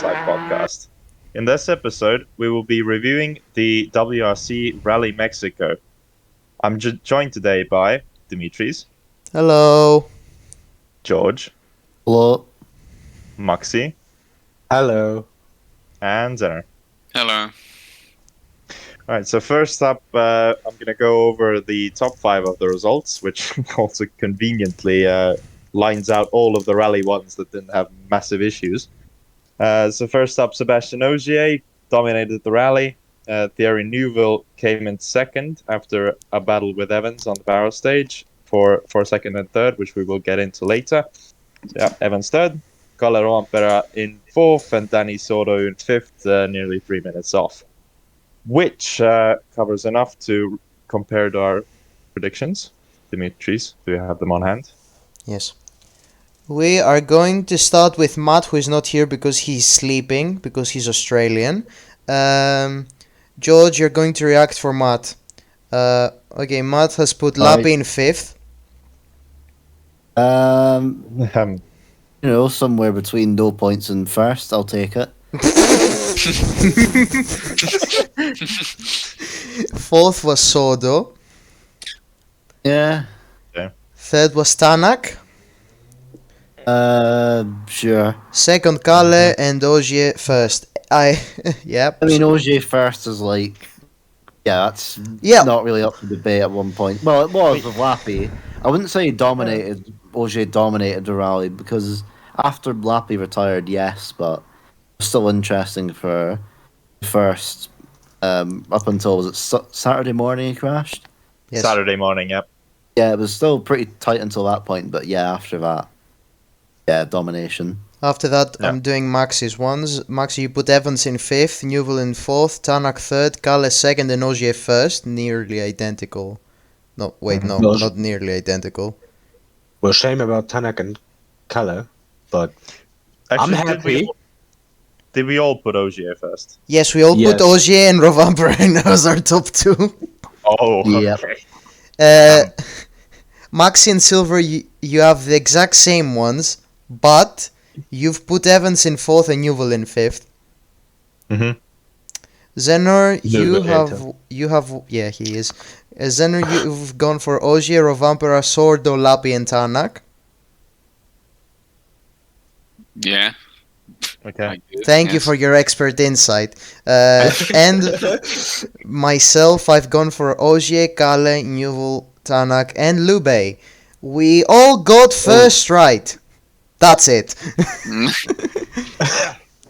Side podcast. In this episode, we will be reviewing the WRC Rally Mexico. I'm joined today by Dimitris, Hello. George, Hello. Maxi, Hello. and Zenner. Hello. All right, so first up, I'm going to go over the top 5 of the results, which also conveniently lines out all of the rally ones that didn't have massive issues. So first up, Sebastian Ogier dominated the rally. Thierry Neuville came in second after a battle with Evans on the barrel stage for second and third, which we will get into later. Yeah, Evans third, Kalle Roompere in fourth, and Danny Sordo in fifth, nearly 3 minutes off. Which covers enough to compare to our predictions. Dimitris, do you have them on hand? Yes. We are going to start with Matt, who is not here because he's sleeping, because he's Australian. George, you're going to react for Matt. Okay, Matt has put Lappi in fifth. Somewhere between no points and first. I'll take it. Fourth was Sordo. Yeah. Third was Tanak. Sure. Second, Kalle, and Ogier first. Yep. I mean, Ogier first is like, that's not really up for debate at one point. Well, it was with Lappi. I wouldn't say Ogier dominated the rally, because after Lappi retired, yes, but still interesting for first up until, was it Saturday morning he crashed? Yes. Saturday morning, yep. Yeah, it was still pretty tight until that point, but yeah, after that, domination. After that, I'm doing Maxi's ones. Maxi, you put Evans in fifth, Neuville in fourth, Tanak third, Kalle second, and Ogier first. Nearly identical. No, wait, no, not nearly identical. Well, shame about Tanak and Kalle, but Actually, I'm happy. Did we all put Ogier first? Yes, we all put Ogier and Roompere in as our top two. Oh, Yep. okay. Maxi and Silver, you have the exact same ones, but you've put Evans in fourth and Neuville in fifth. Mm-hmm. Zenor, you have he is. Zenor, you've gone for Ogier, Roompere, Sordo, Lappi, and Tanak. Yeah. Okay. Thank you for your expert insight. And myself, I've gone for Ogier, Kalle, Neuville, Tanak, and Lube. We all got first right. That's it.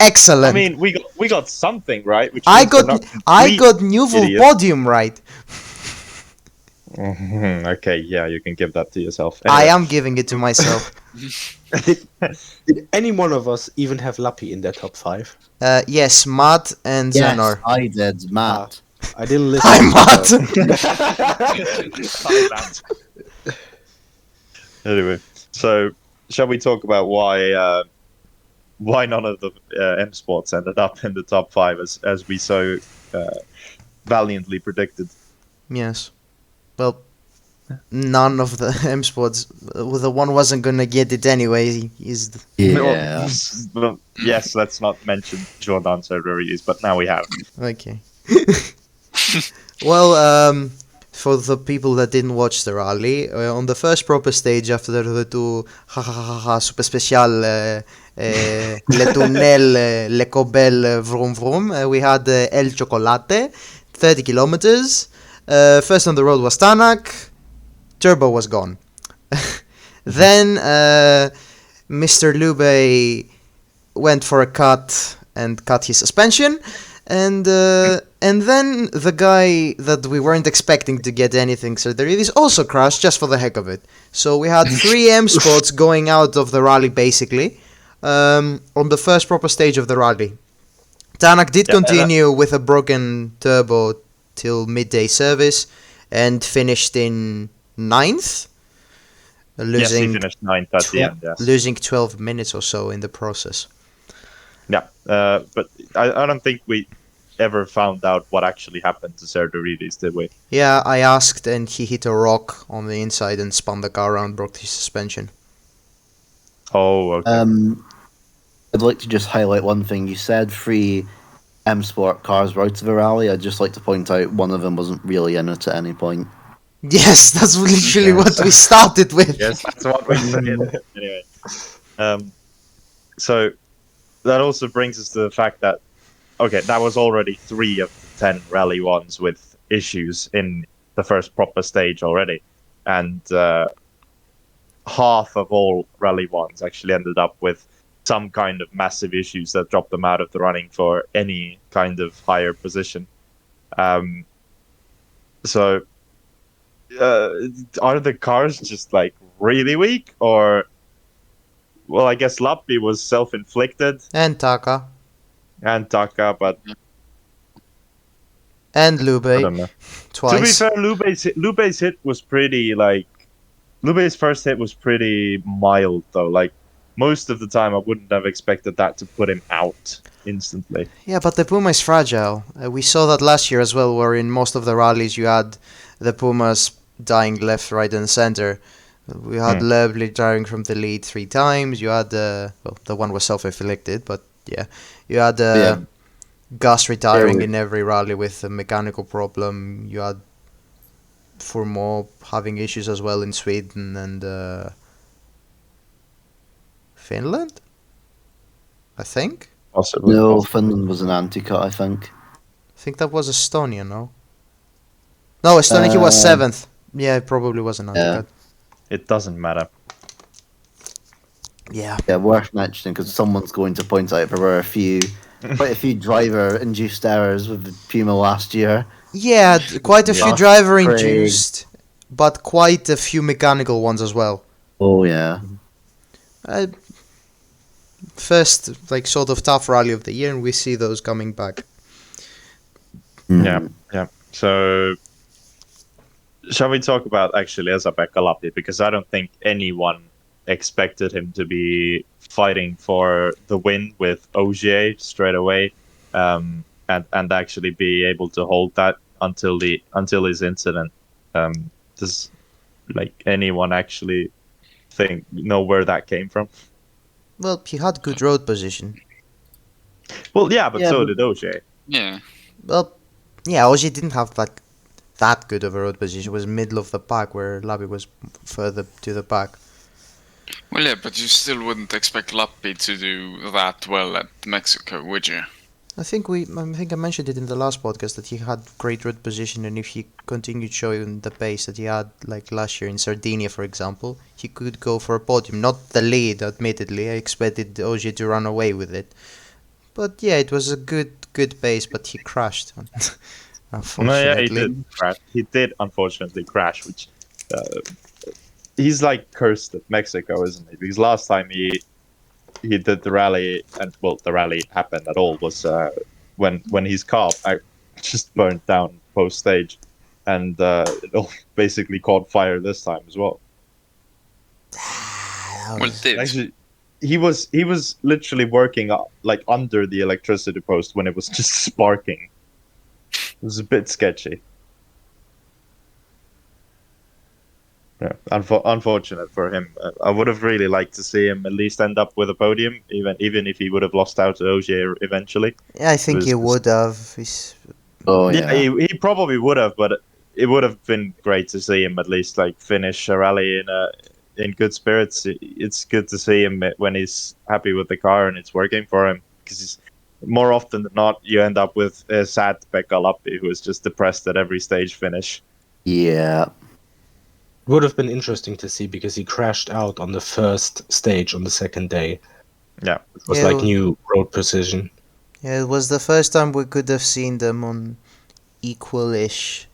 Excellent. I mean, we got something right. Which I means we're got not Neuville idiots. podium right. Okay, yeah, you can give that to yourself. I Anyway. am giving it to myself. Did any one of us even have Lappi in their top 5? Yes, Matt and Yes, Zenor. I did, Matt. I didn't listen. Hi, Matt. Anyway, so shall we talk about why none of the M Sports ended up in the top 5 as we so valiantly predicted? Yes. Well, none of the M Sports. The one wasn't gonna get it anyway. Yeah. Well, yes, let's not mention Jordan Serverius, but now we have. Okay. Well, for the people that didn't watch the rally, on the first proper stage after the two super special le tunnel le cobel vroom vroom, we had El Chocolate, 30 kilometers. First on the road was Tanak. Turbo was gone. Then Mr. Lube went for a cut and cut his suspension. And then the guy that we weren't expecting to get anything Serderidis also crashed just for the heck of it. So we had 3 M spots going out of the rally basically on the first proper stage of the rally. Tanak did continue with a broken turbo till midday service and finished in 9th. Yes, he finished 9th at the end, yes. Losing 12 minutes or so in the process. Yeah, but I don't think we ever found out what actually happened to Serderidis, did we? Yeah, I asked, and he hit a rock on the inside and spun the car around, broke his suspension. Oh, okay. I'd like to just highlight one thing. You said 3 M Sport cars were out of the rally. I'd just like to point out one of them wasn't really in it at any point. Yes, that's literally Yes. what we started with. Yes, that's what we said. Anyway, so that also brings us to the fact that that was already 3 of the 10 rally ones with issues in the first proper stage already, and half of all rally ones actually ended up with some kind of massive issues that dropped them out of the running for any kind of higher position. So are the cars just like really weak, or well, I guess Lappi was self-inflicted And Taka. and Taka, but And I Lube. don't know. To be Twice. fair, Lube's hit was pretty like Lube's first hit was pretty mild though. Like most of the time, I wouldn't have expected that to put him out instantly. Yeah, but the Puma is fragile. We saw that last year as well, where in most of the rallies you had the Pumas dying left, right, and center. We had Lovely driving from the lead 3 times. You had the one was self-inflicted, but yeah, you had Gus retiring in every rally with a mechanical problem. You had Fourmont having issues as well in Sweden and Finland, I think. Possibly. No, Finland was an anti-cut, I think. I think that was Estonia, no? No, Estonia, he was 7th. Yeah, it probably was an undercut. It doesn't matter. Yeah. Yeah, worth mentioning because someone's going to point out there were quite a few driver-induced errors with the Puma last year. Yeah, quite a few Yeah. driver-induced, but quite a few mechanical ones as well. Oh yeah. First, like, sort of tough rally of the year, and we see those coming back. Yeah. So, shall we talk about actually Esa-Pekka Lappi? Because I don't think anyone expected him to be fighting for the win with Ogier straight away, and actually be able to hold that until his incident. Does like anyone actually know where that came from? Well, he had good road position. Well, yeah, but so did Ogier. Yeah. Well, yeah, Ogier didn't have like that good of a road position. It was middle of the pack, where Lappi was further to the back. Well, yeah, but you still wouldn't expect Lappi to do that well at Mexico, would you? I think I mentioned it in the last podcast that he had great road position, and if he continued showing the pace that he had like last year in Sardinia, for example, he could go for a podium. Not the lead, admittedly. I expected Ogier to run away with it, but yeah, it was a good pace. But he crashed, unfortunately. No, yeah, he did crash. He did unfortunately crash, which he's like cursed at Mexico, isn't he? Because last time he did the rally, and well, the rally happened at all was when his car just burnt down post stage, and it all basically caught fire this time as well. Well, it did. Actually, he was literally working like under the electricity post when it was just sparking. It was a bit sketchy. Yeah, unfortunate for him. I would have really liked to see him at least end up with a podium, even if he would have lost out to Ogier eventually. Yeah, I think he would have. Yeah, he probably would have, but it would have been great to see him at least like finish a rally in good spirits. It's good to see him when he's happy with the car and it's working for him, because more often than not you end up with a sad Pekka Lappi who is just depressed at every stage finish. Yeah. Would have been interesting to see because he crashed out on the first stage on the second day. Yeah, it was like new road precision. Yeah, it was the first time we could have seen them on equal-ish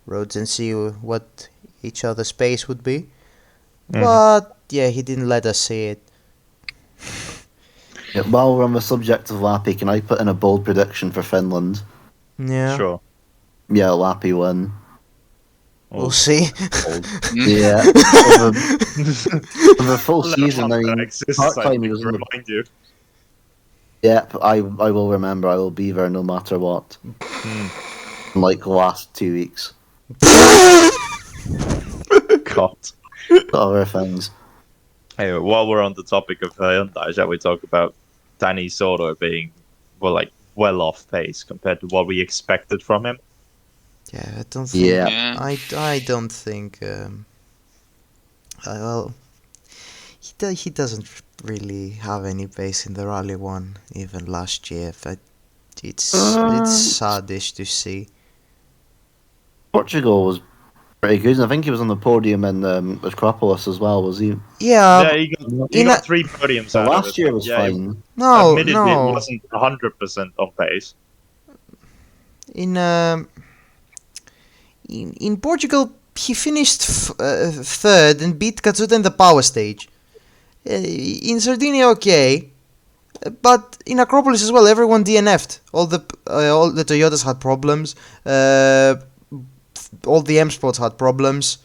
roads and see what each other's pace would be. Mm-hmm. But yeah, he didn't let us see it. Yeah, while we're on the subject of Lappi, can I put in a bold prediction for Finland? Yeah. Sure. Yeah, Lappi win. We'll see. Yeah. For the full season, I mean, part-time he was in the... Yep, I will remember. I will be there no matter what. Like the last 2 weeks. God. Other things. Anyway, while we're on the topic of Hyundai, shall we talk about Danny Soto being well off pace compared to what we expected from him. Yeah, I don't think. Yeah. Yeah. I don't think. Well, he doesn't really have any pace in the Rally 1 even last year. But it's saddish to see. Portugal was pretty good. I think he was on the podium in Acropolis as well, was he? Yeah, He got 3 podiums So out of it. last year was Yeah, fine. no, admittedly, it no. wasn't 100% on pace. In Portugal, he finished third and beat Katsuta in the power stage. In Sardinia, okay, but in Acropolis as well, everyone DNF'd. All the Toyotas had problems. All the M Sports had problems.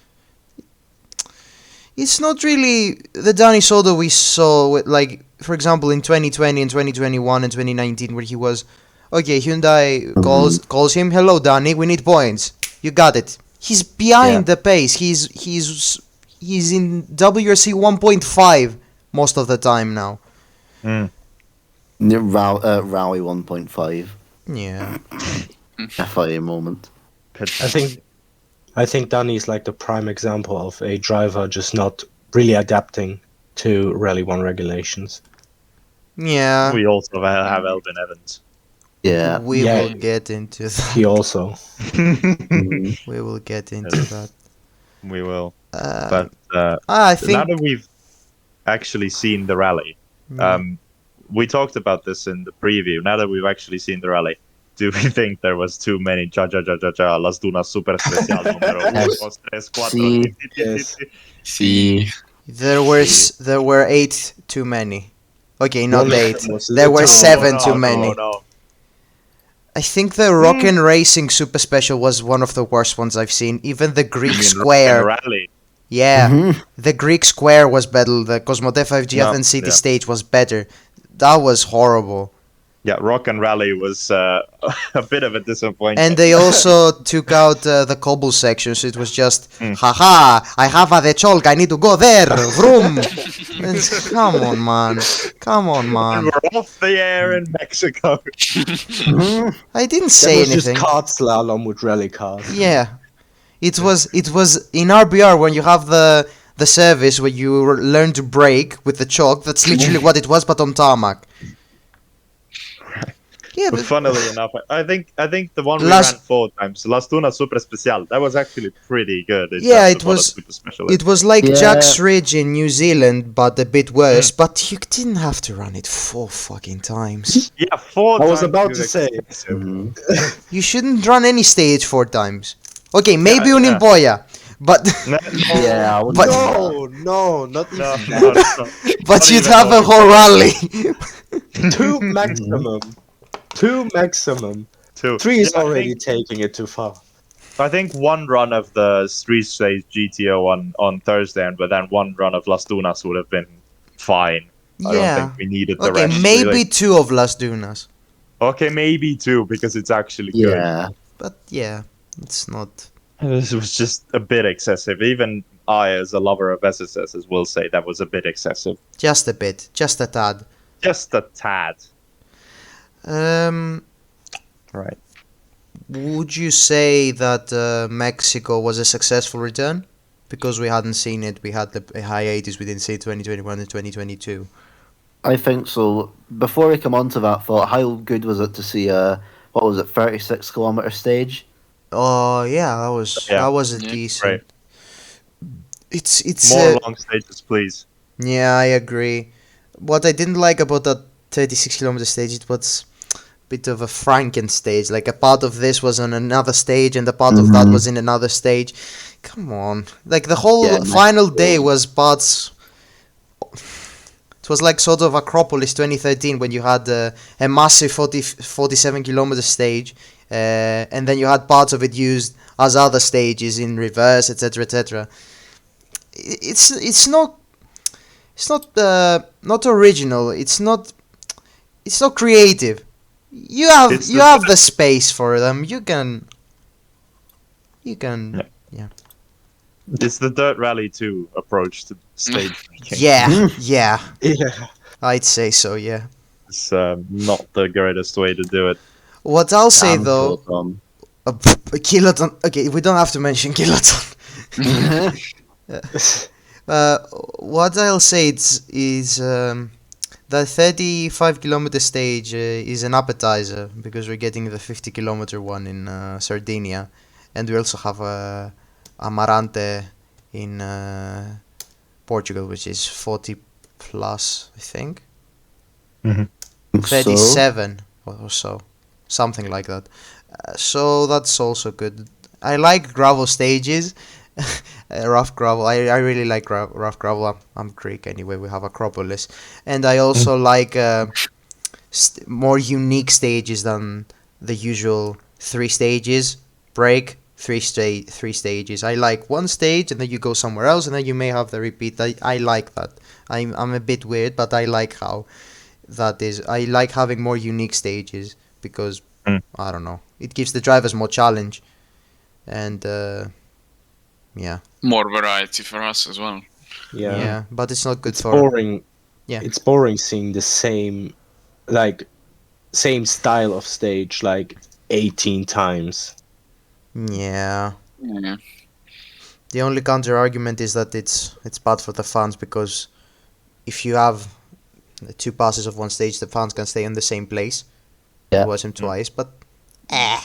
It's not really the Danny Soto we saw, like, for example, in 2020 and 2021 and 2019, where he was, okay, Hyundai calls him, hello, Danny, we need points. You got it. He's behind the pace. He's in WRC 1.5 most of the time now. Rally 1.5. Yeah. FIA moment. I think Danny is like the prime example of a driver just not really adapting to Rally 1 regulations. Yeah. We also have Elvin Evans. Yeah. We will get into that. He also. We will get into that. We will. I Now think that we've actually seen the rally, we talked about this in the preview. Now that we've actually seen the rally, do we think there was too many Las Dunas Super Especial número 1, 2, 3, 4? there were 8 too many. Okay, not One of 8. them was There were literal- 7 too many. No. I think the Rock Racing Super Special was one of the worst ones I've seen. Even the Greek In Square. rally. Yeah, the Greek Square was better. The Cosmote 5GF and City Stage was better. That was horrible. Yeah, Rock and Rally was a bit of a disappointment. And they also took out the cobble section, so it was just, haha, I have a chalk, I need to go there, vroom. Come on, man. And we're off the air in Mexico. I didn't That say was anything. just kart slalom with rally cars. Yeah. It was in RBR when you have the service where you learn to brake with the chalk. That's literally what it was, but on tarmac. Yeah, But but funnily enough, I think the one we ran 4 times, Las Dunas Super Especial, that was actually pretty good. Yeah, It was like Jack's Ridge in New Zealand, but a bit worse. But you didn't have to run it 4 fucking times. Yeah, 4 times. I was about to say. You shouldn't run any stage 4 times. Okay, maybe Unimboya, but Yeah. but No, not even no. but Not you'd even have a whole rally. 2 maximum. 2 maximum. 2. 3 is Yeah, already taking it too far. I think one run of the Street Stage GTO on Thursday, but then one run of Las Dunas would have been fine. I don't think we needed the Okay, rest. maybe really. 2 of Las Dunas. Okay, maybe 2 because it's actually good. Yeah. But yeah, it's not. This was just a bit excessive. Even I, as a lover of SSSs, will say that was a bit excessive. Just a bit, just a tad. Just a tad. Right. Would you say that Mexico was a successful return? Because we hadn't seen it, we had the high 80s, we didn't see 2021 and 2022. I think so. Before we come on to that thought, how good was it to see what was it, 36-kilometer stage? Oh yeah, that was a Yeah, decent. right. It's More long stages, please. Yeah, I agree. What I didn't like about that 36-kilometer stage, it was a bit of a Franken stage. Like a part of this was on another stage, and the part of that was in another stage. Come on, like the whole final day was parts. It was like sort of Acropolis 2013 when you had a massive 47-kilometer stage, and then you had parts of it used as other stages in reverse, etc., etc. It's not original. It's not creative. You have the space for them. You can. Yeah. It's the Dirt Rally 2 approach to stage making. Yeah. Yeah. I'd say so. Yeah. is not the greatest way to do it. What I'll say Damn though, Kiloton. Kiloton. Okay, we don't have to mention Kiloton. What I'll say is the 35-kilometer stage is an appetizer because we're getting the 50-kilometer one in Sardinia, and we also have Amarante in Portugal, which is 40 plus, I think. Mhm. 37 or so, something like that. So that's also good. I like gravel stages. Rough gravel. I really like rough gravel. I'm Greek anyway. We have Acropolis, and I also like more unique stages than the usual 3 stages. Break 3 stages. I like one stage and then you go somewhere else and then you may have the repeat. I like that. I'm a bit weird, but I like how that is. I like having more unique stages because I don't know. It gives the drivers more challenge, and yeah. More variety for us as well. Yeah, but it's not good It's for. boring. Yeah. It's boring seeing the same style of stage 18 times. Yeah. Yeah. The only counter argument is that it's bad for the fans because if you have 2 passes of one stage, the fans can stay in the same place. Yeah. You watch them twice, but I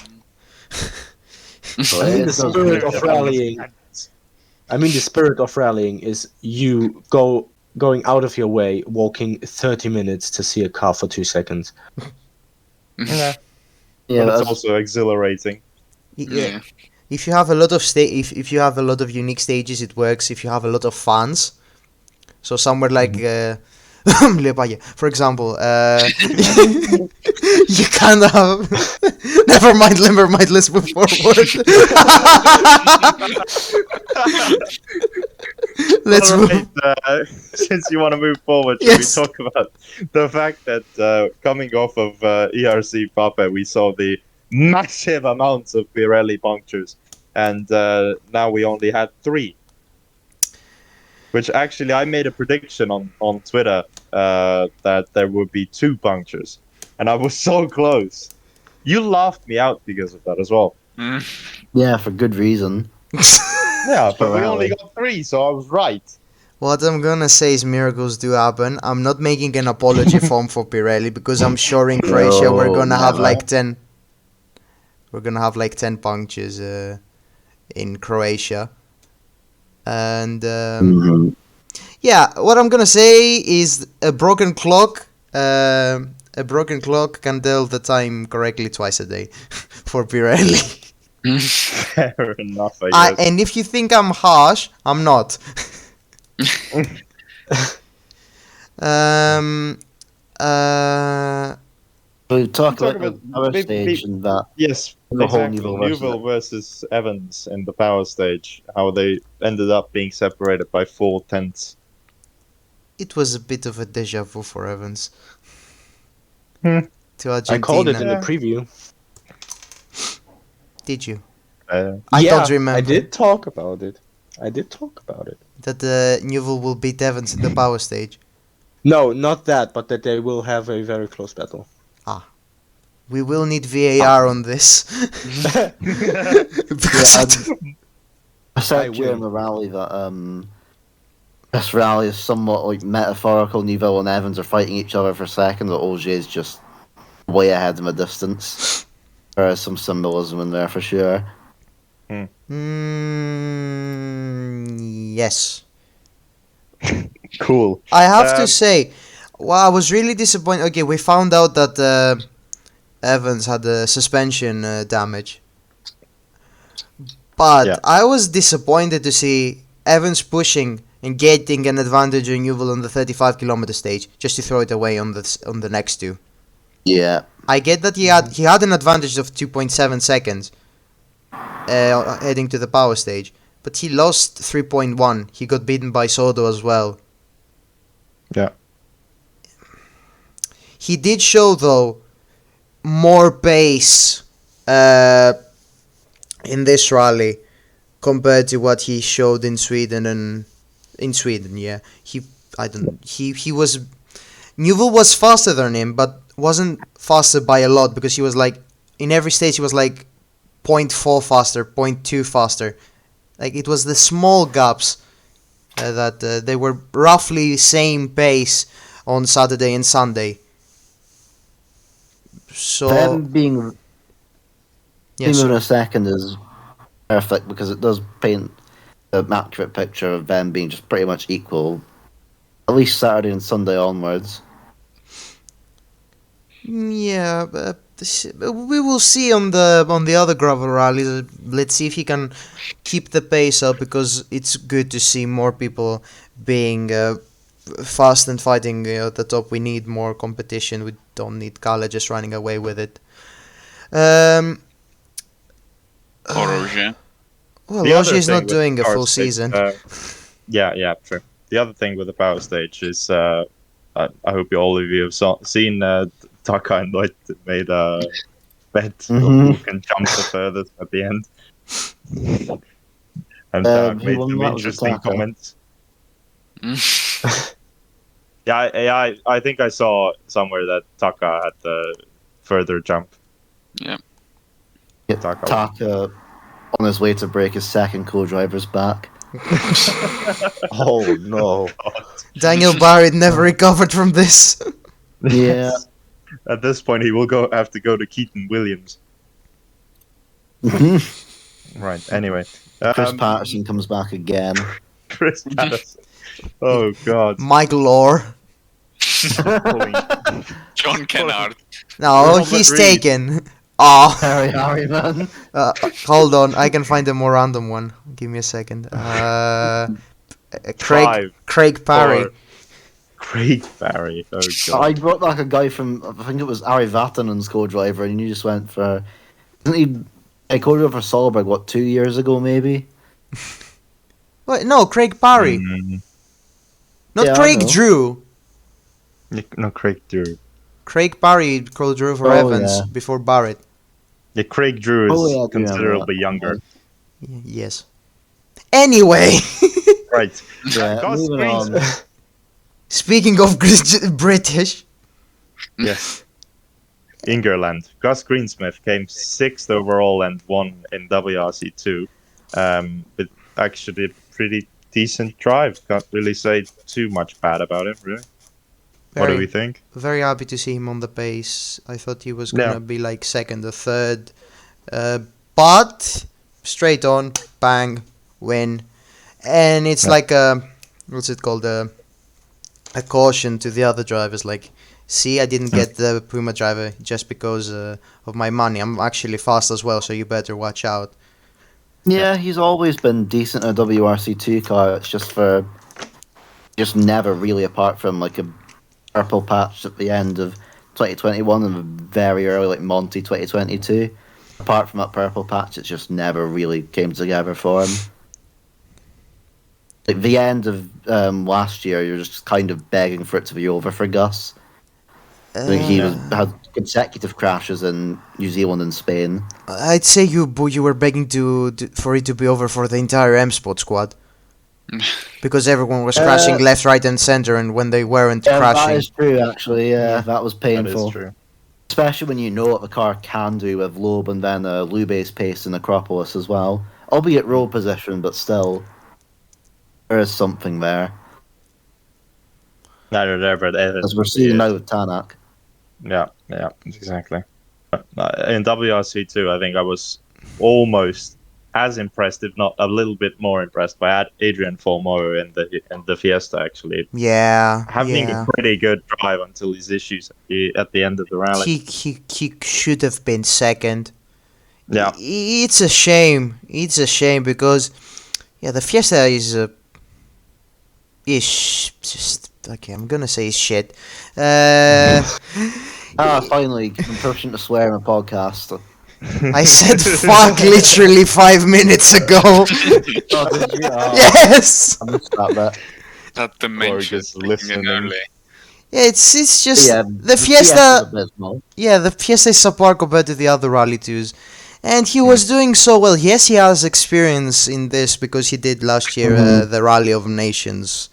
mean, the spirit of rallying. The spirit of rallying is you going out of your way, walking 30 minutes to see a car for 2 seconds. Yeah. Yeah, But it's that's- also exhilarating. yeah. If you have a lot of if you have a lot of unique stages, it works. If you have a lot of fans, so somewhere like for example, you kind of never mind. Let's move forward. Let's All move. right, since you want to move forward, should Yes. we talk about the fact that coming off of ERC Pape, we saw the massive amounts of Pirelli punctures, and now we only had 3. Which actually, I made a prediction on Twitter that there would be 2 punctures, and I was so close. You laughed me out because of that as well. yeah, for good reason. Yeah, but we Pirelli. only got 3, so I was right. What I'm gonna say is miracles do happen. I'm not making an apology form for Pirelli because I'm sure in Croatia we're gonna have never. like 10. We're gonna have like 10 punctures in Croatia, and yeah, what I'm gonna say is a broken clock. A broken clock can tell the time correctly twice a day for Pirelli. Fair enough, I guess. And if you think I'm harsh, I'm not. We talk Talk about the about power maybe- stage and that. Yes, The whole exactly. Newville versus Newville versus Evans in the power stage. How they ended up being separated by 4 tenths. It was a bit of a deja vu for Evans. To Argentina. I called it in the Yeah. preview. Did you? I don't remember. I did talk about it. That Newville will beat Evans in the power stage. No, not that, but that they will have a very close battle. We will need VAR on this. Because I said I during will. the rally that this rally is somewhat like metaphorical. Newville and Evans are fighting each other for seconds, but Ogier is just way ahead in the distance. There is some symbolism in there for sure. Yes. Cool. I have to say, well, I was really disappointed. Okay, we found out that Evans had a suspension damage. But Yeah. I was disappointed to see Evans pushing and getting an advantage on Newville on the 35-kilometer stage, just to throw it away on the next 2. Yeah. I get that he had an advantage of 2.7 seconds heading to the power stage, but he lost 3.1. He got beaten by Soto as well. Yeah. He did show, though, more pace in this rally compared to what he showed in Sweden yeah. Newville was faster than him, but wasn't faster by a lot, because he was like, in every stage he was like 0.4 faster, 0.2 faster. Like, it was the small gaps that they were roughly same pace on Saturday and Sunday. So Them being yes, in a second is perfect because it does paint an accurate picture of them being just pretty much equal, at least Saturday and Sunday onwards. yeah, we will see on the other gravel rallies. Let's see if he can keep the pace up, because it's good to see more people being fast and fighting at the top. We need more competition. We don't need Kalle just running away with it. Or Roger. Well, The other Roger's thing not with doing the a power full stage, season. Yeah, true. The other thing with the power stage is, I hope all of you have seen Taka and Lloyd made a bet of who can jump the furthest at the end. And Who made won some that? Was it interesting Taka? comments. Yeah, I think I saw somewhere that Taka had the further jump. Yeah. Taka on his way to break his second co-driver's back. Oh no! Daniel Barrett never recovered from this. Yeah. At this point, he will have to go to Keaton Williams. Right. Anyway, Chris Patterson comes back again. Chris Patterson. Oh God. Michael Orr. John Kennard. No, Robert he's Reed. taken. Oh, Harry, man. hold on. I can find a more random one. Give me a second. Five, Craig Parry. four. Craig Barry. Oh God. I brought back a guy from, I think it was Ari Vatanen's co-driver, and you just went for, isn't he a co-driver for Solberg, what, 2 years ago maybe? Wait, no, Craig Parry. Not Yeah, I Craig know. Drew. No, Craig Drew. Craig Parry co-drew for Oh, Evans yeah. before Barrett. Yeah, Craig Drew is Oh, yeah, I do remember considerably that. younger. Yes. Anyway, Right. Yeah, Gus moving on. Greensmith. speaking of British, Yes. Ingerland. Gus Greensmith came 6th overall and won in WRC2. But actually a pretty decent drive. Can't really say too much bad about him, really. What do we think? very happy to see him on the pace. I thought he was gonna be like second or third, but straight on, bang, win, and it's like what's it called, a caution to the other drivers. Like, see, I didn't get the Puma driver just because of my money. I'm actually fast as well, so you better watch out. Yeah, he's always been decent in a WRC2 car. It's just never really, apart from like a purple patch at the end of 2021 and very early like Monty 2022. Apart from that purple patch, it just never really came together for him. Like the end of last year, you're just kind of begging for it to be over for Gus. Like, he had consecutive crashes in New Zealand and Spain. I'd say you were begging for it to be over for the entire M Sport squad. Because everyone was crashing left, right, and center, and when they weren't crashing. That is true, actually. Yeah, that was painful. That is true. Especially when you know what the car can do with Loeb and then Lube's pace in Acropolis as well. Albeit road position, but still, there is something there. Neither there, but As we're seeing now with Tanak. Yeah, exactly. In WRC2, I think I was almost as impressed, if not a little bit more impressed, by Adrian Formoe in the Fiesta, actually. Yeah, Having a pretty good drive until his issues at the end of the rally. He should have been second. Yeah. It's a shame. It's a shame because, yeah, the Fiesta is just, okay, I'm gonna say shit. Finally, I'm pushing to swear in a podcast. I said fuck literally 5 minutes ago. Oh, did you? Oh, Yes. I missed that bit. That dimension just kicking listening. in early. Yeah, it's just Yeah, the Fiesta. abysmal. Yeah, the Fiesta is subpar compared to the other Rally 2s. And he was doing so well. Yes, he has experience in this because he did last year the Rally of Nations.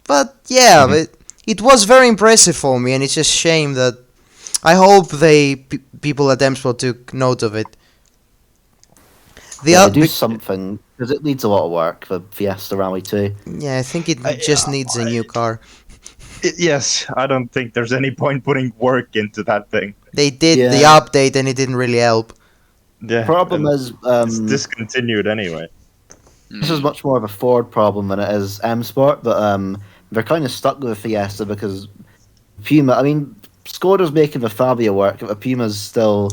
But yeah, it was very impressive for me, and it's just shame that I hope people at M-Sport took note of it. Do something, because it needs a lot of work for Fiesta Rally 2. Yeah, I think it just needs a new car. Yes, I don't think there's any point putting work into that thing. They did the update and it didn't really help. Yeah, Problem is, it's discontinued anyway. This is much more of a Ford problem than it is M Sport, but they're kind of stuck with the Fiesta because Puma. I mean, Skoda's making the Fabia work, but the Puma's still.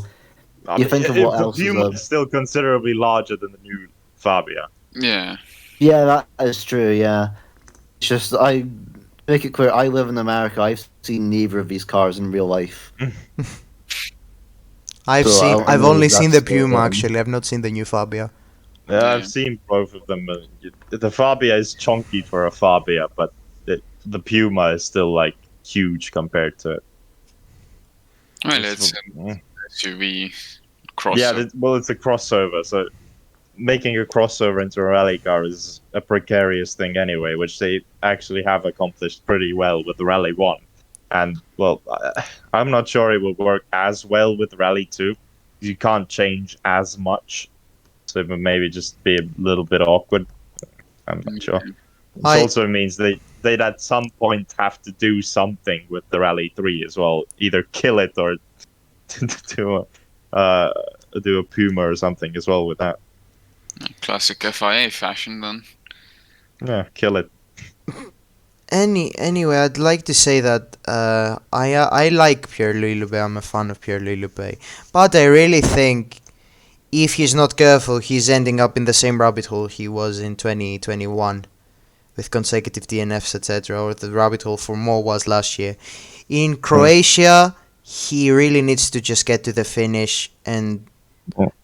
You think of what else? The Puma is still considerably larger than the new Fabia. Yeah. Yeah, that is true. Yeah, it's just I make it clear. I live in America. I've seen neither of these cars in real life. I've only seen the Puma actually. I've not seen the new Fabia. Yeah, I've seen both of them. The Fabia is chunky for a Fabia, but the Puma is still like huge compared to it. Well, it's an SUV crossover. Yeah, well, it's a crossover, so making a crossover into a rally car is a precarious thing anyway, which they actually have accomplished pretty well with the Rally 1. And, well, I'm not sure it will work as well with Rally 2. You can't change as much, so it would maybe just be a little bit awkward. I'm not sure. It also means they'd at some point have to do something with the Rally 3 as well. Either kill it or do a Puma or something as well with that. Classic FIA fashion, then. Yeah, kill it. Anyway, I'd like to say that I like Pierre-Louis Loubet. I'm a fan of Pierre-Louis Loubet, but I really think if he's not careful, he's ending up in the same rabbit hole he was in 2021 with consecutive DNFs, etc., or the rabbit hole for Mo was last year. In Croatia, he really needs to just get to the finish and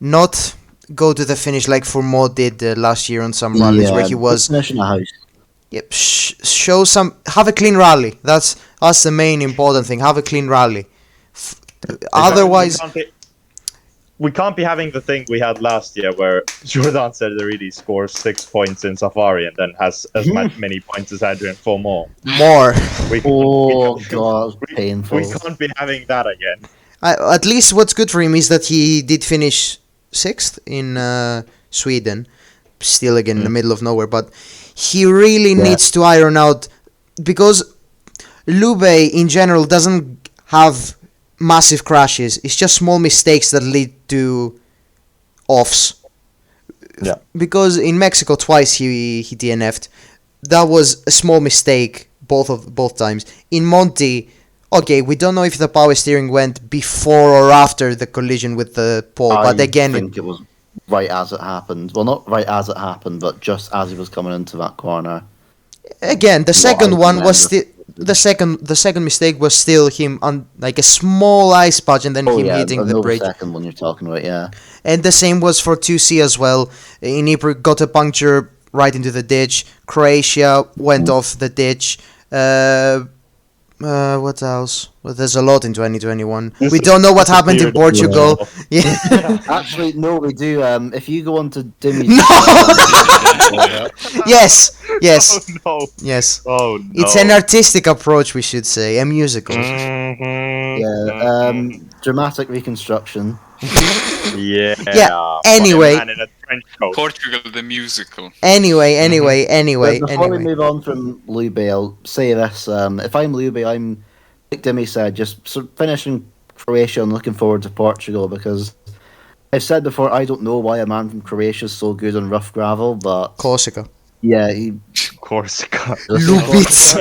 not go to the finish like Mo did last year on some rallies where he was. Yep, have a clean rally. That's the main important thing. Have a clean rally. Otherwise, we can't be having the thing we had last year where Jordan Cederidi scores 6 points in Safari and then has as many points as Adrian for more. God, painful. We can't be having that again. At least what's good for him is that he did finish 6th in Sweden. Still again in the middle of nowhere, but he really needs to iron out, because Lube in general doesn't have massive crashes. It's just small mistakes that lead to offs. Yeah. Because in Mexico twice he DNF'd. That was a small mistake both times. In Monte, okay, we don't know if the power steering went before or after the collision with the pole, but again, I think it was right as it happened. Well, not right as it happened, but just as he was coming into that corner. Again, the second one was still the second mistake was still him on like a small ice patch and then him hitting the bridge. The second one you're talking about, yeah. And the same was for 2C as well. In Ypres got a puncture right into the ditch. Croatia went off the ditch. What else? Well, there's a lot in 2021. We don't know what happened in Portugal. Yeah. Actually, no, we do. If you go on to Dimmy... No! Yes. Oh, no. Yes. Oh, no. It's an artistic approach, we should say. A musical. Yeah. Dramatic reconstruction. Yeah. Anyway. Man in a trench coat. Portugal the musical. Anyway. Before we move on from Lube, I'll say this. If I'm Lube, I'm, like Dimmy said, just finishing Croatia and looking forward to Portugal, because I've said before, I don't know why a man from Croatia is so good on rough gravel, but... Corsica. Yeah, Corsica. Lubitz.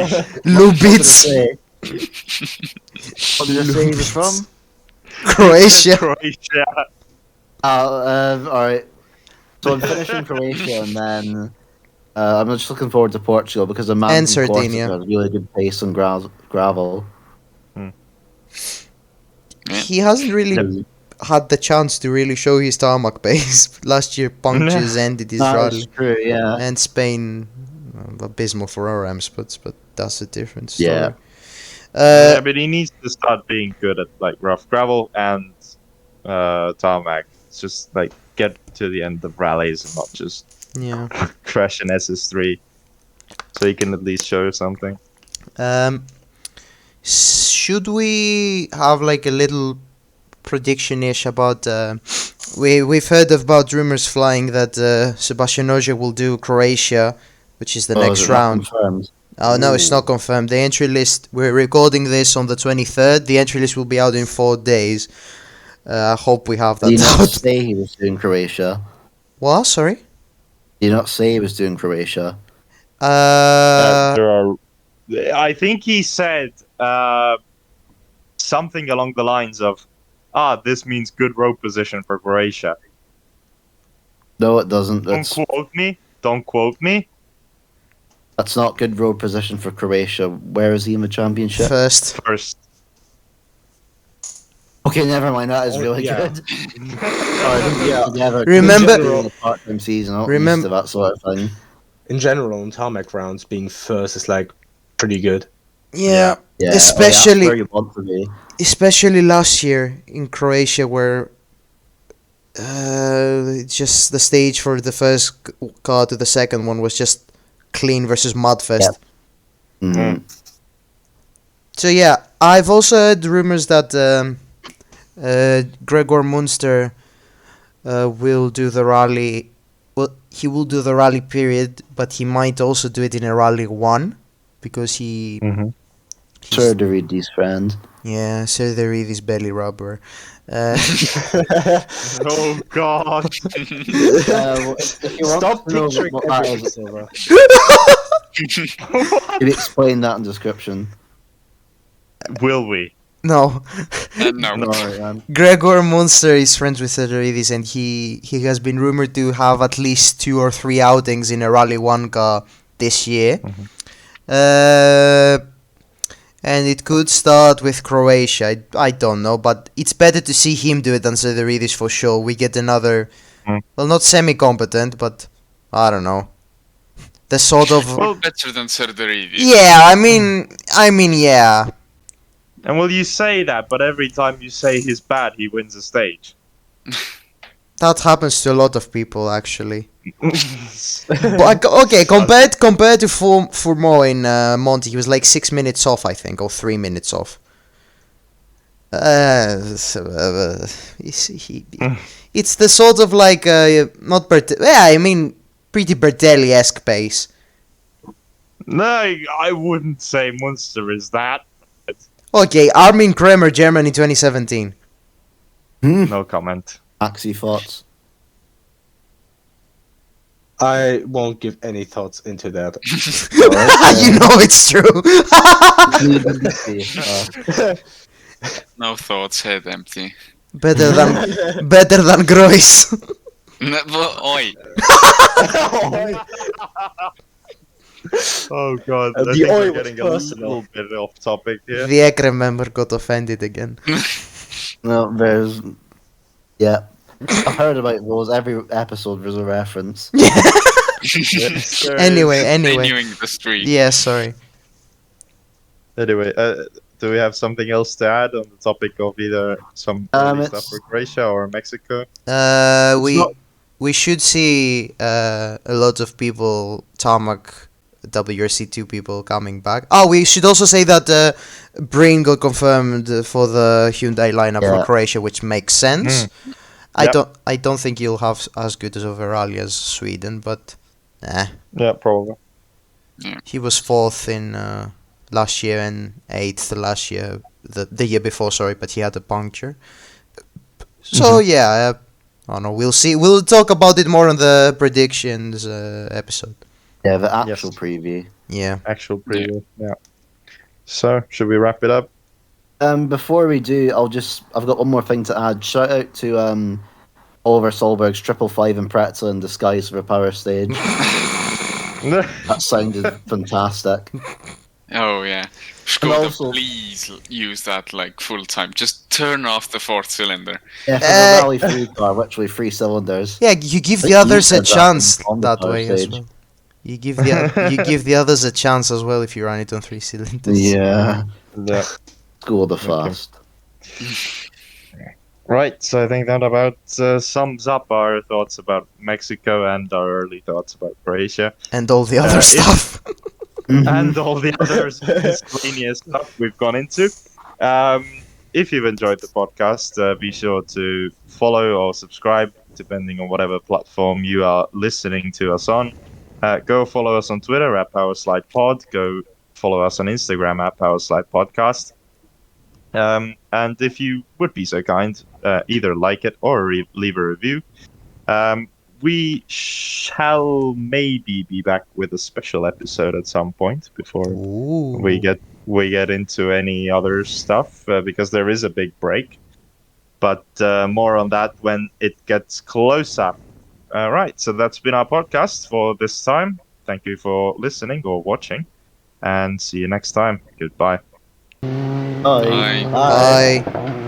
What did I say he was from? Croatia. Alright. So I'm finishing Croatia, and then I'm just looking forward to Portugal, because a man And from Corsica Sardinia. has really good pace on gravel. He hasn't really had the chance to really show his tarmac pace. Last year, punctures ended his rally. That's true, yeah. And Spain, abysmal for our Rams, but that's a different story. Yeah. Yeah, but he needs to start being good at like rough gravel and tarmac. It's just like get to the end of rallies and not just crash an SS3, so he can at least show something. Should we have like a little prediction-ish about? We've heard about rumors flying that Sebastian Ogier will do Croatia, which is the Oh, is next it not round. confirmed? Oh no, it's not confirmed. The entry list. We're recording this on the 23rd. The entry list will be out in 4 days. I hope we have Did he that not out. say he was doing Croatia? What? Sorry. Did he not say he was doing Croatia? There are. I think he said something along the lines of, this means good road position for Croatia." No, it doesn't. Don't quote me. Don't quote me. That's not good road position for Croatia. Where is he in the championship? First. First. Okay, never mind. That is really yeah. good. Remember- doing a part-time season. Not Remember- used to that sort of thing. In general, on tarmac rounds, being first is like pretty good. Yeah. Yeah, Especially- that's where you want to be. Especially last year in Croatia, where just the stage for the first car to the second one was just clean versus Mudfest. Mhm. So yeah, I've also heard rumors that Gregor Munster will do the rally. Well, he will do the rally period, but he might also do it in a rally 1 because he. Mhm. he's- Sure to read these friends. Yeah, so they read his belly rubber. Oh God. If you want Stop to know picturing what that everything, is, Silver. can you explain that in description? Will we? No, No. No, Gregor Munster is friends with Theodoridis, and he has been rumored to have at least 2 or 3 outings in a Rally 1 car this year. And it could start with Croatia. I don't know, but it's better to see him do it than Theodoridis for sure. We get another, well, not semi-competent, but I don't know. The sort of... Well, better than Serderidis. Yeah, I mean, yeah. And well, you say that, but every time you say he's bad, he wins a stage. That happens to a lot of people, actually. But, okay, compared to Fourmont in Monty, he was like 6 minutes off, I think, or 3 minutes off. It's the sort of like not pretty Bertelli-esque pace. No, I wouldn't say Munster is that. Okay, Armin Kremer, Germany 2017. No comment. Maxi thoughts. I won't give any thoughts into that. You know it's true. No thoughts, head empty. better than Grois. Oi. Oh God, I The think oil we're was getting a personal. little bit off topic here. The Ekrem member got offended again. No, there's. Yeah. I've heard about those. Every episode there's a reference. Anyway. Continuing the streak. Yeah, sorry. Anyway, do we have something else to add on the topic of either some early stuff it's- for Croatia or Mexico? We should see a lot of people, tarmac WRC2 people coming back. Oh, we should also say that Breen got confirmed for the Hyundai lineup for Yeah. Croatia, which makes sense. Yep. I don't think you'll have as good as overall as Sweden, but Yeah, probably. he was 4th in last year and 8th last year, the year before, sorry, but he had a puncture. So yeah, I don't know. We'll see. We'll talk about it more on the predictions episode. Yeah, the actual Yes. preview. Yeah. Actual preview. Yeah. So, should we wrap it up? Before we do, I've got one more thing to add. Shout out to Oliver Solberg's 555 and Pretzel in disguise for a power stage. That sounded fantastic. Oh yeah. Skoda, also- please use that like full time. Just turn off the 4th cylinder. Yeah, for the Rally 3 car, literally 3 cylinders. Yeah, you give I the think others you a said that chance on the that power way as stage. well. You give the others a chance as well if you run it on 3 cylinders. Yeah, Yeah. Skoda fast. Right, so I think that about sums up our thoughts about Mexico and our early thoughts about Croatia. And all the other if- stuff. and all the other miscellaneous stuff we've gone into. If you've enjoyed the podcast, be sure to follow or subscribe, depending on whatever platform you are listening to us on. Go follow us on Twitter at PowerSlidePod. Go follow us on Instagram at PowerSlidePodcast. And if you would be so kind, either like it or leave a review. We shall maybe be back with a special episode at some point before we get into any other stuff, because there is a big break. But more on that when it gets closer. All right, so that's been our podcast for this time. Thank you for listening or watching, and see you next time. Goodbye. Bye. Bye. Bye.